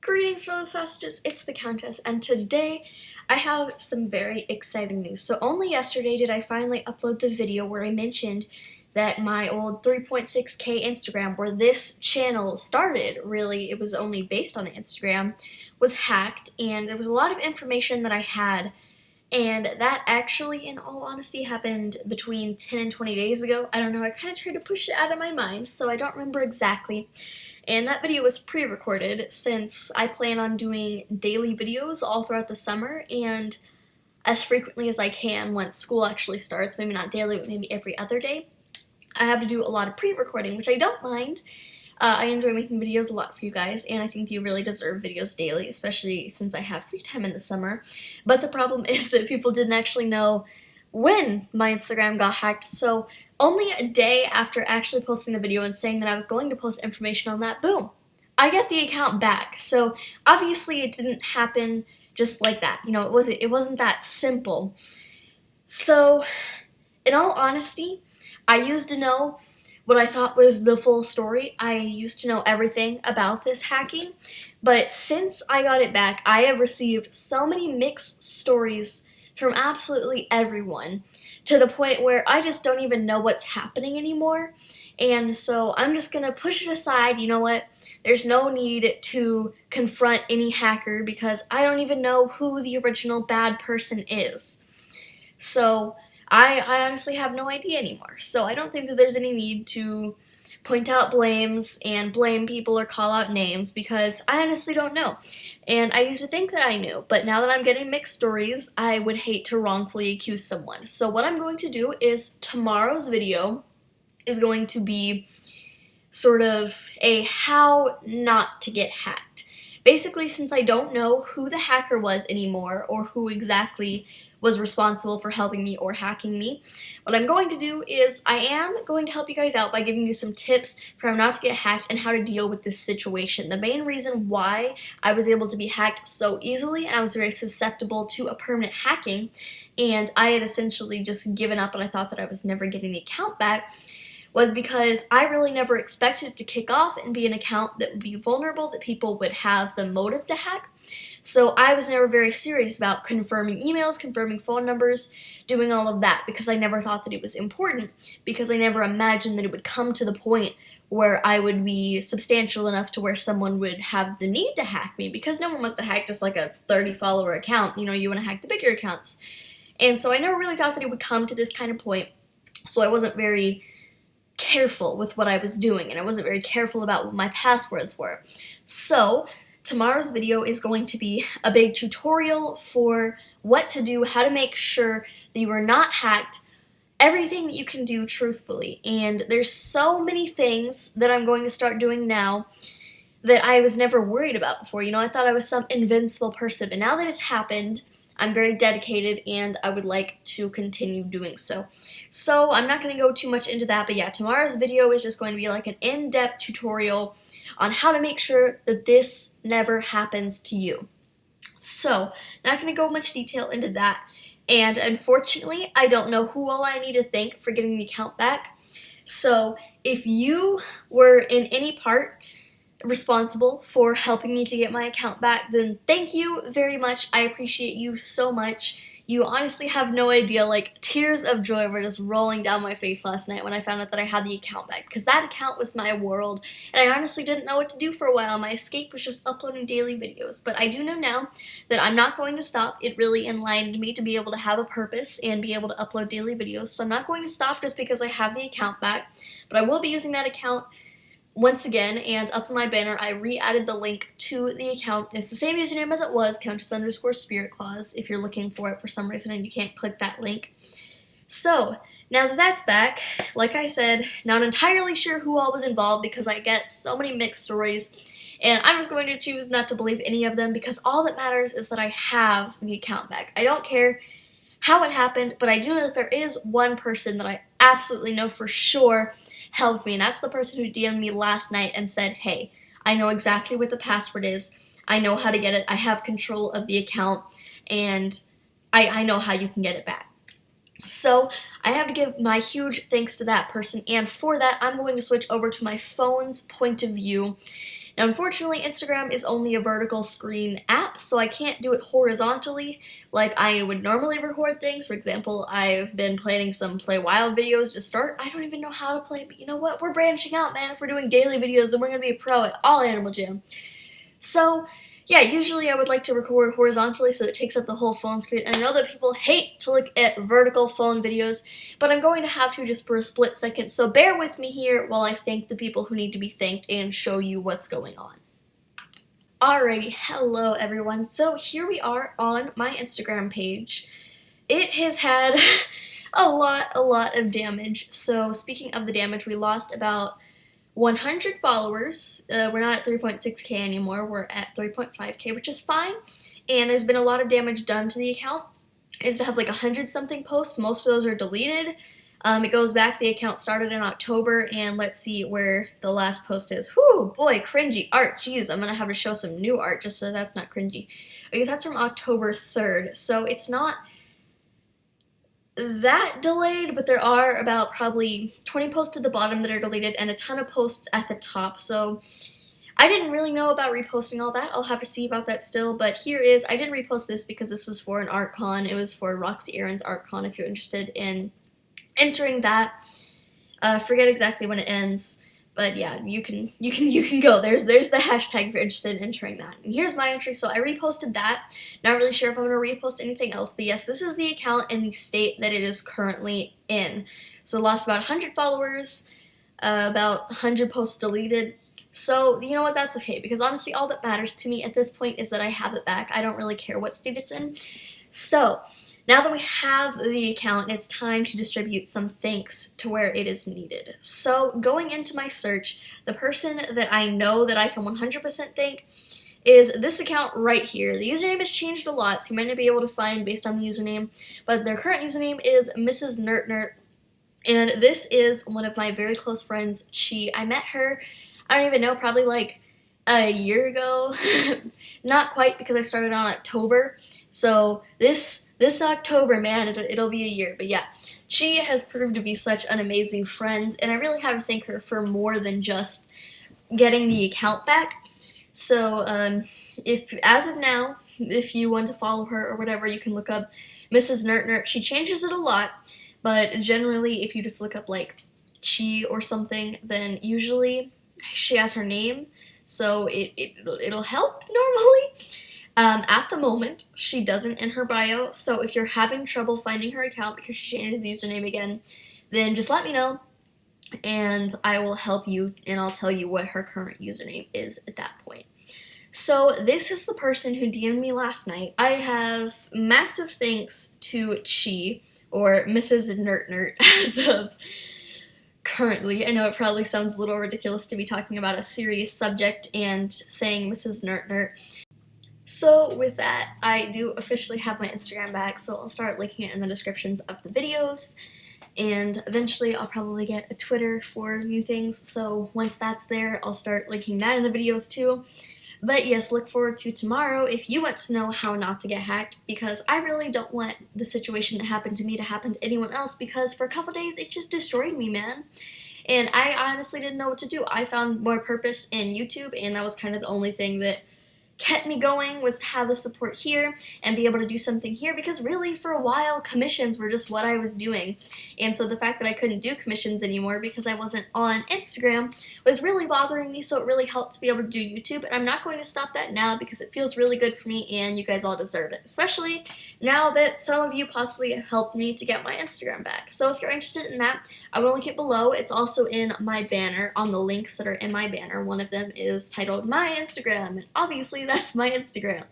Greetings, fellow sausages, it's the Countess, and today I have some very exciting news. So only yesterday did I finally upload the video where I mentioned that my old 3.6K Instagram, where this channel started, really, it was only based on the Instagram, was hacked, and there was a lot of information that I had, and that actually, in all honesty, happened between 10 and 20 days ago. I don't know, I kind of tried to push it out of my mind, so I don't remember exactly. And that video was pre-recorded since I plan on doing daily videos all throughout the summer and as frequently as I can once school actually starts, maybe not daily, but maybe every other day. I have to do a lot of pre-recording, which I don't mind. I enjoy making videos a lot for you guys, and I think you really deserve videos daily, especially since I have free time in the summer. But the problem is that people didn't actually know when my Instagram got hacked, so only a day after actually posting the video and saying that I was going to post information on that, boom, I get the account back. So obviously it didn't happen just like that. You know, it wasn't that simple. So in all honesty, I used to know what I thought was the full story. I used to know everything about this hacking, but since I got it back, I have received so many mixed stories from absolutely everyone, to the point where I just don't even know what's happening anymore. And so I'm just gonna push it aside. You know what? There's no need to confront any hacker because I don't even know who the original bad person is. So I honestly have no idea anymore. So I don't think that there's any need to point out blames and blame people or call out names because I honestly don't know. And I used to think that I knew, but now that I'm getting mixed stories, I would hate to wrongfully accuse someone. So what I'm going to do is tomorrow's video is going to be sort of a how not to get hacked. Basically, since I don't know who the hacker was anymore or who exactly was responsible for helping me or hacking me, what I'm going to do is I am going to help you guys out by giving you some tips for how not to get hacked and how to deal with this situation. The main reason why I was able to be hacked so easily and I was very susceptible to a permanent hacking and I had essentially just given up and I thought that I was never getting the account back was because I really never expected it to kick off and be an account that would be vulnerable, that people would have the motive to hack. So I was never very serious about confirming emails, confirming phone numbers, doing all of that because I never thought that it was important, because I never imagined that it would come to the point where I would be substantial enough to where someone would have the need to hack me, because no one wants to hack just like a 30 follower account. You know, you want to hack the bigger accounts. And so I never really thought that it would come to this kind of point, so I wasn't very careful with what I was doing, and I wasn't very careful about what my passwords were. So tomorrow's video is going to be a big tutorial for what to do, how to make sure that you are not hacked, everything that you can do truthfully. And there's so many things that I'm going to start doing now that I was never worried about before. You know, I thought I was some invincible person, but now that it's happened, I'm very dedicated and I would like to continue doing so. So I'm not going to go too much into that, but yeah, tomorrow's video is just going to be like an in-depth tutorial on how to make sure that this never happens to you. So, not going to go much detail into that, and unfortunately, I don't know who all I need to thank for getting the account back. So, if you were in any part responsible for helping me to get my account back, then thank you very much. I appreciate you so much. You honestly have no idea, like, tears of joy were just rolling down my face last night when I found out that I had the account back, because that account was my world, and I honestly didn't know what to do for a while. My escape was just uploading daily videos, but I do know now that I'm not going to stop. It really enlightened me to be able to have a purpose and be able to upload daily videos, so I'm not going to stop just because I have the account back, but I will be using that account once again, and up on my banner, I re-added the link to the account. It's the same username as it was, Countess_Spirit-Claws, if you're looking for it for some reason and you can't click that link. So, now that that's back, like I said, not entirely sure who all was involved because I get so many mixed stories, and I'm just going to choose not to believe any of them because all that matters is that I have the account back. I don't care how it happened, but I do know that there is one person that I absolutely know for sure helped me, and that's the person who DM'd me last night and said, hey, I know exactly what the password is, I know how to get it, I have control of the account, and I know how you can get it back. So I have to give my huge thanks to that person, and for that I'm going to switch over to my phone's point of view Now, unfortunately, Instagram is only a vertical screen app, so I can't do it horizontally like I would normally record things. For example, I've been planning some Play Wild videos to start. I don't even know how to play, but you know what? We're branching out, man. If we're doing daily videos, then we're going to be a pro at all Animal Jam. So, yeah, usually I would like to record horizontally so it takes up the whole phone screen. And I know that people hate to look at vertical phone videos, but I'm going to have to just for a split second. So bear with me here while I thank the people who need to be thanked and show you what's going on. Alrighty, hello everyone. So here we are on my Instagram page. It has had a lot of damage. So speaking of the damage, we lost about 100 followers. We're not at 3.6k anymore. We're at 3.5k, which is fine. And there's been a lot of damage done to the account. I used to have like 100 something posts. Most of those are deleted. It goes back, the account started in October, and let's see where the last post is. Whew, boy, cringy art. Jeez, I'm going to have to show some new art just so that's not cringy. I guess that's from October 3rd, so it's not that delayed, but there are about probably 20 posts at the bottom that are deleted and a ton of posts at the top. So I didn't really know about reposting all that. I'll have to see about that still, but here is, I did repost this because this was for an art con. It was for Roxy Aaron's art con if you're interested in entering that. Forget exactly when it ends, but yeah, you can go. There's the hashtag if you're interested in entering that. And here's my entry. So I reposted that. Not really sure if I'm going to repost anything else, but yes, this is the account in the state that it is currently in. So lost about 100 followers, about 100 posts deleted. So you know what, that's okay, because honestly all that matters to me at this point is that I have it back. I don't really care what state it's in. So now that we have the account, it's time to distribute some thanks to where it is needed. So going into my search, the person that I know that I can 100% thank is this account right here. The username has changed a lot, so you might not be able to find based on the username, but their current username is Mrs. Nert, and this is one of my very close friends, Chi. I met her, I don't even know, probably like a year ago. Not quite, because I started on October. So this October, man, it'll be a year. But yeah, she has proved to be such an amazing friend, and I really have to thank her for more than just getting the account back. So if as of now, if you want to follow her or whatever, you can look up Mrs. Nert. She changes it a lot, but generally if you just look up like Chi or something, then usually she has her name, so it'll help normally. At the moment, she doesn't in her bio, so if you're having trouble finding her account because she changes the username again, then just let me know, and I will help you, and I'll tell you what her current username is at that point. So this is the person who DM'd me last night. I have massive thanks to Chi, or Mrs. Nert, as of currently. I know it probably sounds a little ridiculous to be talking about a serious subject and saying Mrs. Nert. So with that, I do officially have my Instagram back, so I'll start linking it in the descriptions of the videos, and eventually I'll probably get a Twitter for new things, so once that's there, I'll start linking that in the videos too. But yes, look forward to tomorrow if you want to know how not to get hacked, because I really don't want the situation that happened to me to happen to anyone else, because for a couple days it just destroyed me, man. And I honestly didn't know what to do. I found more purpose in YouTube, and that was kind of the only thing that kept me going, was to have the support here and be able to do something here, because really for a while commissions were just what I was doing, and so the fact that I couldn't do commissions anymore because I wasn't on Instagram was really bothering me, so it really helped to be able to do YouTube. And I'm not going to stop that now because it feels really good for me and you guys all deserve it, especially now that some of you possibly have helped me to get my Instagram back. So if you're interested in that, I will link it below. It's also in my banner, on the links that are in my banner. One of them is titled My Instagram, and obviously that's my Instagram.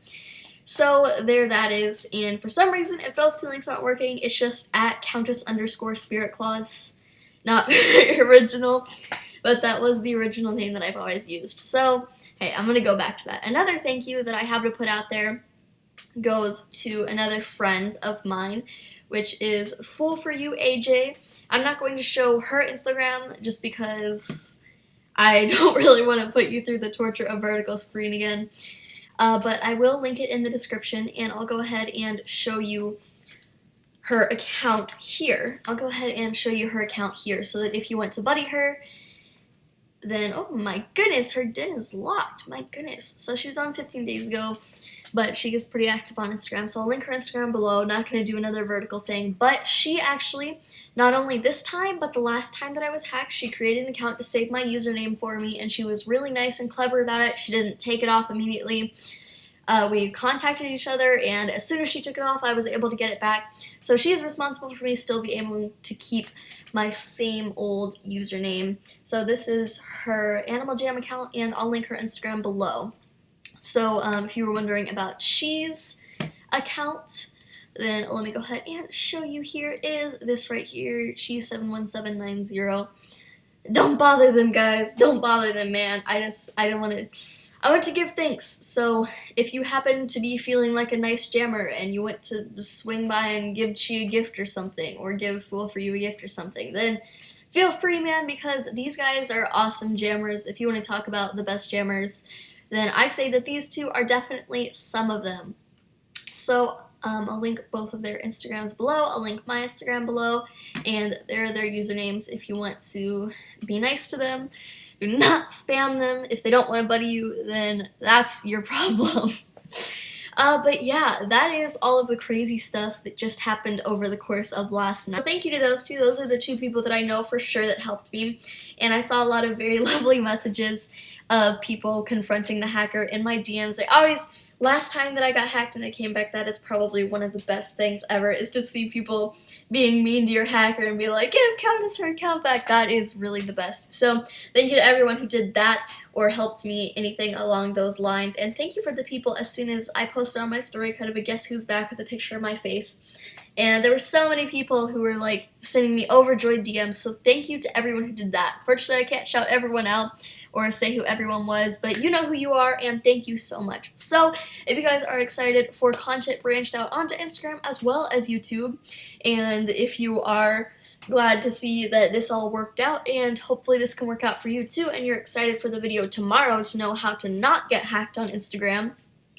So there that is, and for some reason, if those two links aren't working, it's just at Countess_Spirit not original, but that was the original name that I've always used. So, hey, I'm going to go back to that. Another thank you that I have to put out there goes to another friend of mine, which is Fool For You AJ. I'm not going to show her Instagram just because I don't really want to put you through the torture of vertical screen again. But I will link it in the description, and I'll go ahead and show you her account here. So that if you want to buddy her, then, oh my goodness, her den is locked. My goodness. So she was on 15 days ago, but she is pretty active on Instagram. So I'll link her Instagram below. Not going to do another vertical thing, but she actually, not only this time, but the last time that I was hacked, she created an account to save my username for me, and she was really nice and clever about it. She didn't take it off immediately. We contacted each other, and as soon as she took it off, I was able to get it back. So she is responsible for me still being able to keep my same old username. So this is her Animal Jam account, and I'll link her Instagram below. So if you were wondering about She's account, then let me go ahead and show you. Here is this right here, She71790. Don't bother them, guys. Don't bother them, man. I want to give thanks. So if you happen to be feeling like a nice jammer and you want to swing by and give Chi a gift or something, or give Fool for You a gift or something, then feel free, man, because these guys are awesome jammers. If you want to talk about the best jammers, then I say that these two are definitely some of them. So I'll link both of their Instagrams below. I'll link my Instagram below, and there are their usernames if you want to be nice to them. Do not spam them. If they don't want to buddy you, then that's your problem. But yeah, that is all of the crazy stuff that just happened over the course of last night. So thank you to those two. Those are the two people that I know for sure that helped me. And I saw a lot of very lovely messages of people confronting the hacker in my DMs. Last time that I got hacked and I came back, that is probably one of the best things ever, is to see people being mean to your hacker and be like, give Countess her account back. That is really the best. So thank you to everyone who did that or helped me, anything along those lines. And thank you for the people, as soon as I posted on my story kind of a guess who's back with a picture of my face. And there were so many people who were like sending me overjoyed DMs, so thank you to everyone who did that. Fortunately, I can't shout everyone out or say who everyone was, but you know who you are, and thank you so much. So if you guys are excited for content branched out onto Instagram as well as YouTube, and if you are glad to see that this all worked out, and hopefully this can work out for you too, and you're excited for the video tomorrow to know how to not get hacked on Instagram,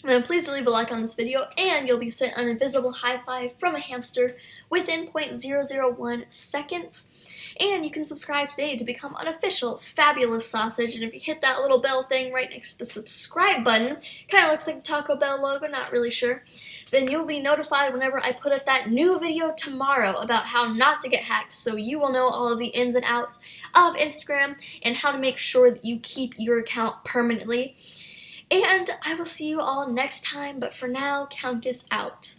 then please do leave a like on this video, and you'll be sent an invisible high five from a hamster within 0.001 seconds. And you can subscribe today to become an official Fabulous Sausage. And if you hit that little bell thing right next to the subscribe button, kind of looks like the Taco Bell logo, not really sure, then you'll be notified whenever I put up that new video tomorrow about how not to get hacked, so you will know all of the ins and outs of Instagram and how to make sure that you keep your account permanently. And I will see you all next time, but for now, Countess out.